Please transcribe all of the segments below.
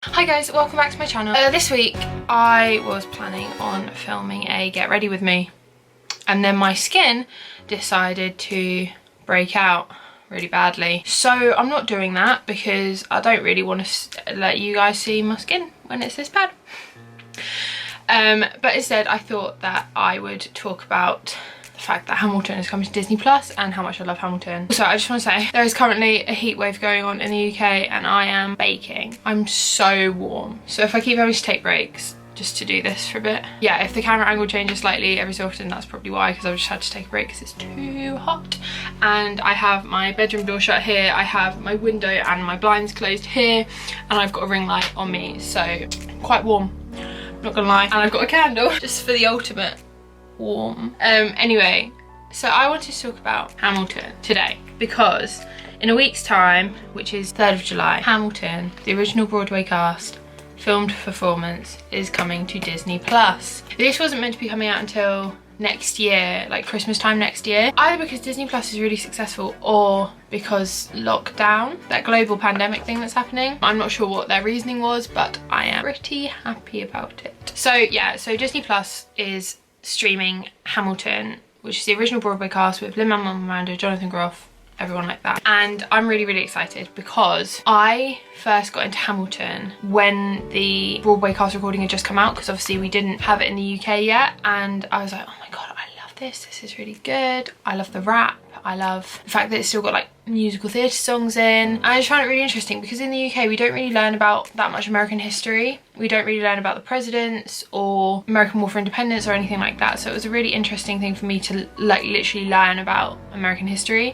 Hi guys, welcome back to my channel. This week I was planning on filming a get ready with me, and then my skin decided to break out really badly. So I'm not doing that because I don't really want to let you guys see my skin when it's this bad. But instead I thought that I would talk about the fact that Hamilton is coming to Disney Plus and how much I love Hamilton. So I just want to say there is currently a heat wave going on in the UK and I am baking. I'm so warm. So if I keep having to take breaks just to do this for a bit. Yeah, if the camera angle changes slightly every so often, that's probably why, because I've just had to take a break because it's too hot. And I have my bedroom door shut here, I have my window and my blinds closed here, and I've got a ring light on me, so quite warm, not gonna lie. And I've got a candle just for the ultimate warm. Anyway, so I wanted to talk about Hamilton today because in a week's time, which is 3rd of July, Hamilton, the original Broadway cast, filmed performance, is coming to Disney Plus. This wasn't meant to be coming out until next year, like Christmas time next year, either because Disney Plus is really successful or because lockdown, that global pandemic thing that's happening. I'm not sure what their reasoning was, but I am pretty happy about it. So yeah, so Disney Plus is streaming Hamilton, which is the original Broadway cast with Lin-Manuel Miranda, Jonathan Groff, everyone like that. And I'm really excited because I first got into Hamilton when the Broadway cast recording had just come out, because obviously we didn't have it in the UK yet, and I was like, oh my god, I love this is really good. I love the rap, I love the fact that it's still got like musical theatre songs in. And I just find it really interesting because in the UK we don't really learn about that much American history. We don't really learn about the presidents or American War for Independence or anything like that. So it was a really interesting thing for me to like literally learn about American history,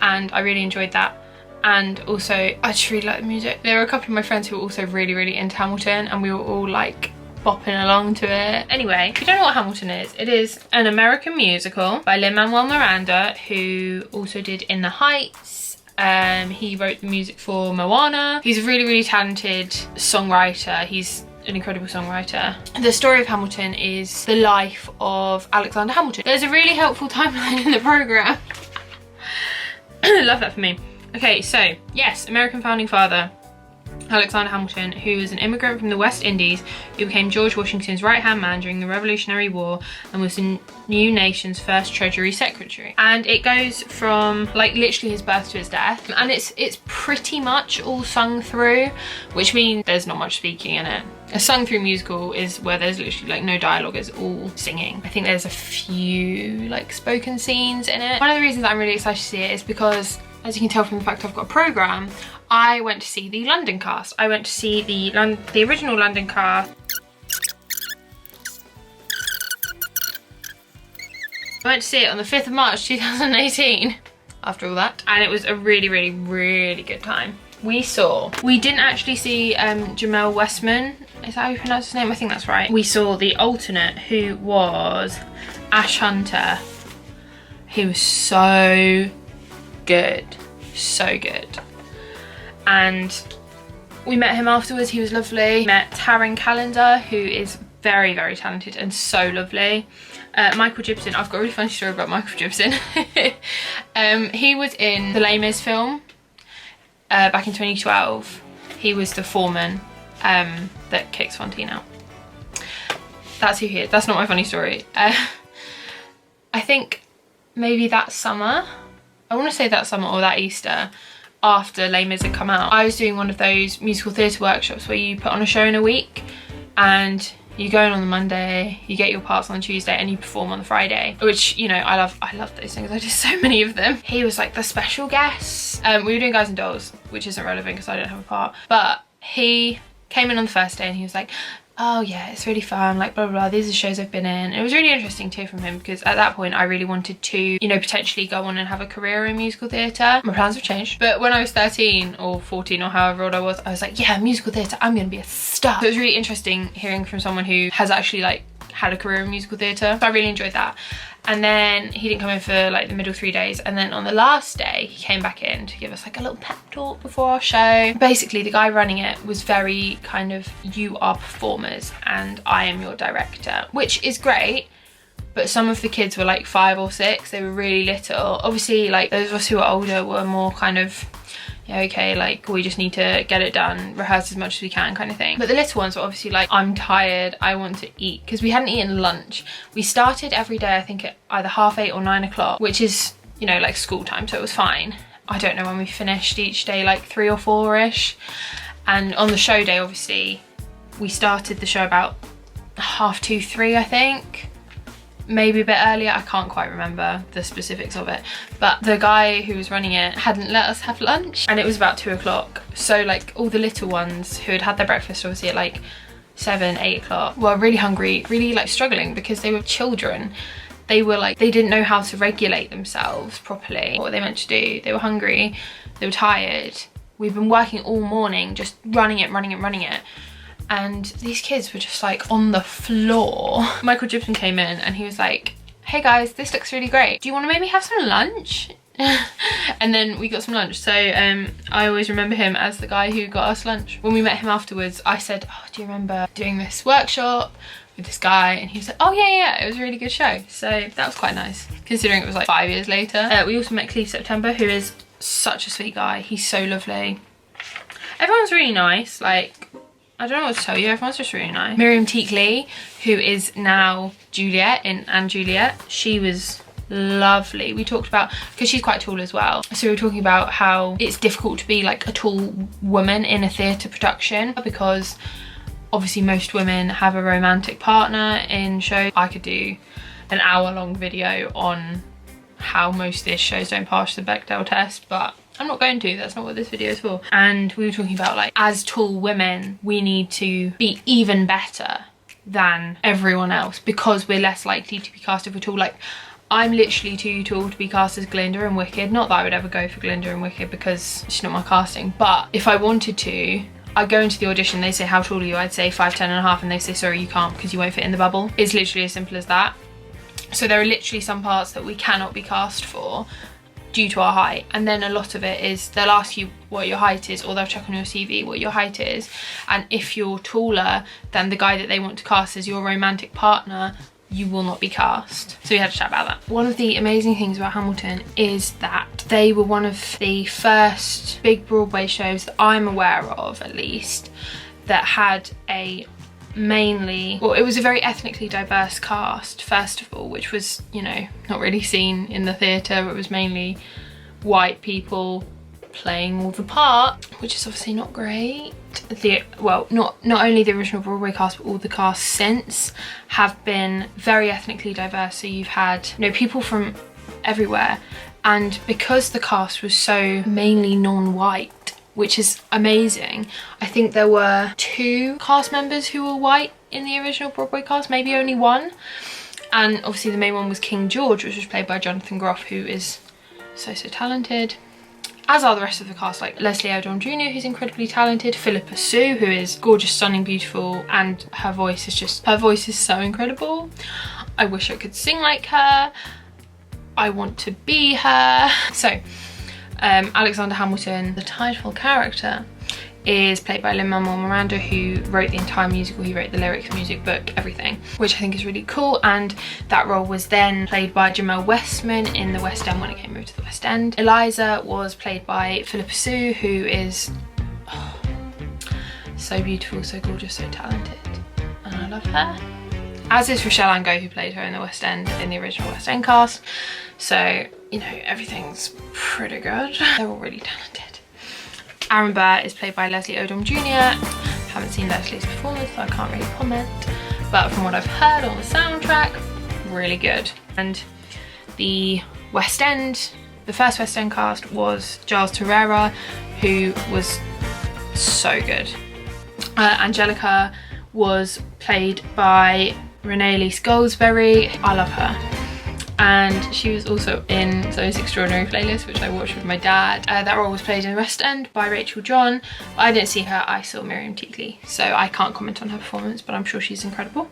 and I really enjoyed that. And also I just really like the music. There were a couple of my friends who were also really into Hamilton, and we were all like bopping along to it. Anyway, if you don't know what Hamilton is, it is an American musical by Lin-Manuel Miranda, who also did In the Heights. He wrote the music for Moana. He's a really talented songwriter. He's an incredible songwriter. The story of Hamilton is the life of Alexander Hamilton. There's a really helpful timeline in the programme. Love that for me. Okay, so yes, American founding father Alexander Hamilton, who was an immigrant from the West Indies who became George Washington's right-hand man during the Revolutionary War and was the new nation's first Treasury Secretary. And it goes from like literally his birth to his death, and it's pretty much all sung through, which means there's not much speaking in it. A sung through musical is where there's literally like no dialogue, it's all singing. I think there's a few like spoken scenes in it. One of the reasons I'm really excited to see it is because, as you can tell from the fact I've got a programme, I went to see the London cast. I went to see the original London cast. I went to see it on the 5th of March 2018, after all that. And it was a really good time. We didn't actually see Jamel Westman, is that how you pronounce his name? I think that's right. We saw the alternate, who was Ash Hunter, who was so good. And we met him afterwards, he was lovely. Met Taryn Calendar, who is very talented and so lovely. Michael Gibson, I've got a really funny story about Michael Gibson. He was in the Les Mis film back in 2012. He was the foreman that kicks Fontaine out. That's who he is. That's not my funny story. I think maybe that summer, I want to say that summer or that Easter, after Les Mis had come out, I was doing one of those musical theatre workshops where you put on a show in a week, and you go in on the Monday, you get your parts on the Tuesday, and you perform on the Friday, which, you know, I love those things. I did so many of them. He was like the special guest. We were doing Guys and Dolls, which isn't relevant because I don't have a part, but he came in on the first day and he was like, oh yeah, it's really fun, like blah blah, these are shows I've been in. It was really interesting to hear from him because at that point I really wanted to, you know, potentially go on and have a career in musical theatre. My plans have changed, but when I was 13 or 14 or however old I was like, yeah, musical theatre, I'm gonna be a star. So it was really interesting hearing from someone who has actually like had a career in musical theatre. So I really enjoyed that. And then he didn't come in for like the middle 3 days, and then on the last day he came back in to give us like a little pep talk before our show. Basically the guy running it was very kind of, you are performers and I am your director, which is great, but some of the kids were like 5 or 6, they were really little. Obviously like those of us who are older were more kind of, yeah, okay, like we just need to get it done, rehearse as much as we can kind of thing. But the little ones were obviously like, I'm tired, I want to eat, because we hadn't eaten lunch. We started every day, I think at either 8:30 or 9 o'clock, which is, you know, like school time, so it was fine. I don't know when we finished each day, like 3 or 4-ish. And on the show day, obviously, we started the show about 2:30, 3, I think. Maybe a bit earlier, I can't quite remember the specifics of it. But the guy who was running it hadn't let us have lunch, and it was about 2 o'clock. So like all the little ones who had had their breakfast obviously at like 7, 8 o'clock were really hungry, really like struggling, because they were children. They were like, they didn't know how to regulate themselves properly, what were they meant to do. They were hungry, they were tired. We've been working all morning, just running it. And these kids were just like on the floor. Michael Gibson came in and he was like, hey guys, this looks really great. Do you want to maybe have some lunch? And then we got some lunch. So I always remember him as the guy who got us lunch. When we met him afterwards, I said, oh, do you remember doing this workshop with this guy? And he was like, oh yeah, it was a really good show. So that was quite nice, considering it was like 5 years later. We also met Cleve September, who is such a sweet guy. He's so lovely. Everyone's really nice. Like, I don't know what to tell you, everyone's just really nice. Miriam Teakley, who is now Juliet in And Juliet, she was lovely. We talked about, because she's quite tall as well, so we were talking about how it's difficult to be like a tall woman in a theatre production, because obviously most women have a romantic partner in shows. I could do an hour-long video on how most theatre shows don't pass the Bechdel test, but I'm not going to, that's not what this video is for. And we were talking about like, as tall women, we need to be even better than everyone else, because we're less likely to be cast if we're tall. Like, I'm literally too tall to be cast as Glinda in Wicked. Not that I would ever go for Glinda in Wicked, because she's not my casting, but if I wanted to, I go into the audition, they say, how tall are you? I'd say 5'10" and a half, and they say, sorry, you can't because you won't fit in the bubble. It's literally as simple as that. So there are literally some parts that we cannot be cast for due to our height, and then a lot of it is they'll ask you what your height is, or they'll check on your CV what your height is, and if you're taller than the guy that they want to cast as your romantic partner, you will not be cast. So we had to chat about that. One of the amazing things about Hamilton is that they were one of the first big Broadway shows that I'm aware of, at least, that had a mainly, well, it was a very ethnically diverse cast, first of all, which was, you know, not really seen in the theatre. It was mainly white people playing all the part, which is obviously not great. Well, not only the original Broadway cast, but all the cast since have been very ethnically diverse. So you've had, you know, people from everywhere, and because the cast was so mainly non-white, which is amazing. I think there were 2 cast members who were white in the original Broadway cast, maybe only 1. And obviously the main one was King George, which was played by Jonathan Groff, who is so talented. As are the rest of the cast, like Leslie Odom Jr., who's incredibly talented, Philippa Sue, who is gorgeous, stunning, beautiful, and her voice is so incredible. I wish I could sing like her. I want to be her. So, Alexander Hamilton, the title character, is played by Lin-Manuel Miranda, who wrote the entire musical. He wrote the lyrics, music book, everything, which I think is really cool. And that role was then played by Jamel Westman in the West End when it came over to the West End. Eliza was played by Philippa Sue, who is so beautiful, so gorgeous, so talented, and I love her. As is Rochelle Angot, who played her in the West End, in the original West End cast. So, you know, everything's pretty good. They're all really talented. Aaron Burr is played by Leslie Odom Jr. Haven't seen Leslie's performance, so I can't really comment. But from what I've heard on the soundtrack, really good. And the West End, the first West End cast was Giles Terrera, who was so good. Angelica was played by Renee Elise Goldsberry. I love her. And she was also in Zoe's Extraordinary Playlist, which I watched with my dad. That role was played in West End by Rachel John, but I didn't see her, I saw Miriam Teakley, so I can't comment on her performance, but I'm sure she's incredible.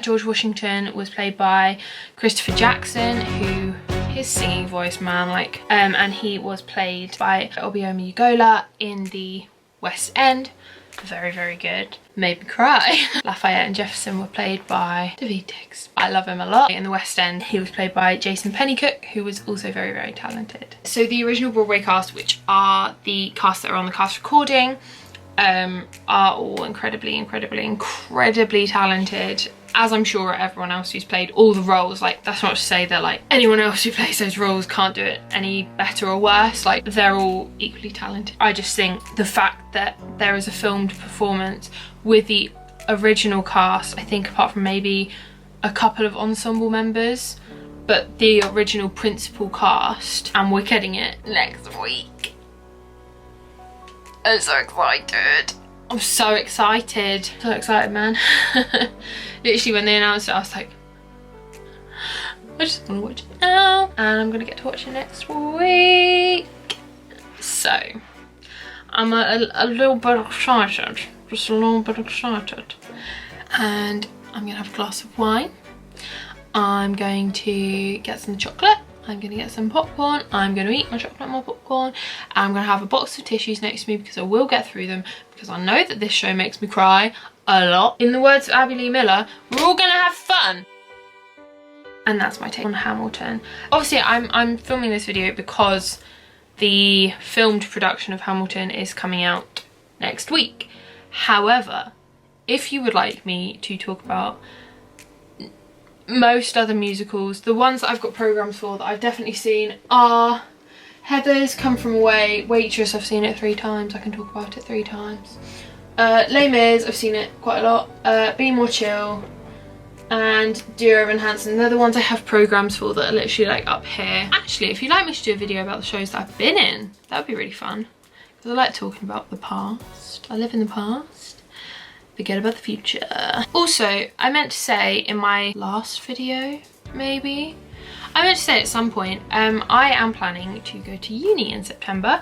George Washington was played by Christopher Jackson, who, his singing voice, man, like, and he was played by Obioma Ugola in the West End. very, very good. Made me cry. Lafayette and Jefferson were played by David Diggs. I love him a lot. In the West End, he was played by Jason Pennycook, who was also very, very talented. So the original Broadway cast, which are the cast that are on the cast recording, are all incredibly, incredibly, incredibly talented, as I'm sure everyone else who's played all the roles. Like, that's not to say that like anyone else who plays those roles can't do it any better or worse. Like, they're all equally talented. I just think the fact that there is a filmed performance with the original cast, I think apart from maybe a couple of ensemble members, but the original principal cast, and we're getting it next week. I'm so excited. I'm so excited. So excited, man. Literally when they announced it, I was like, I just want to watch it now. And I'm gonna get to watch it next week. So, I'm a little bit excited. Just a little bit excited. And I'm gonna have a glass of wine. I'm going to get some chocolate. I'm gonna get some popcorn. I'm gonna eat my chocolate and my popcorn. I'm gonna have a box of tissues next to me because I will get through them, because I know that this show makes me cry a lot. In the words of Abby Lee Miller, we're all gonna have fun. And that's my take on Hamilton. Obviously, I'm filming this video because the filmed production of Hamilton is coming out next week. However, if you would like me to talk about most other musicals, the ones that I've got programs for that I've definitely seen are Heathers, Come From Away, Waitress, I've seen it 3 times, I can talk about it 3 times. Les Mis, I've seen it quite a lot. Be More Chill and Dear Evan Hansen. They're the ones I have programs for that are literally like up here. Actually, if you'd like me to do a video about the shows that I've been in, that would be really fun, because I like talking about the past. I live in the past. Forget about the future. Also, I meant to say in my last video, maybe, I meant to say at some point, I am planning to go to uni in September.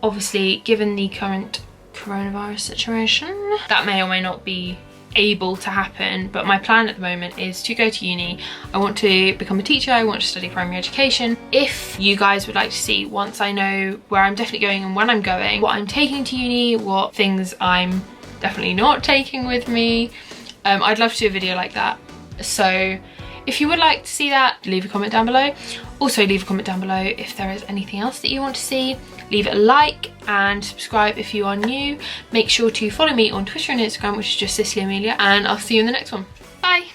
Obviously, given the current coronavirus situation, that may or may not be able to happen, but my plan at the moment is to go to uni. I want to become a teacher, I want to study primary education. If you guys would like to see, once I know where I'm definitely going and when I'm going, what I'm taking to uni, what things I'm definitely not taking with me, I'd love to do a video like that. So if you would like to see that, leave a comment down below. Also leave a comment down below if there is anything else that you want to see. Leave it a like and subscribe if you are new. Make sure to follow me on Twitter and Instagram, which is just Cicely Amelia, and I'll see you in the next one. Bye.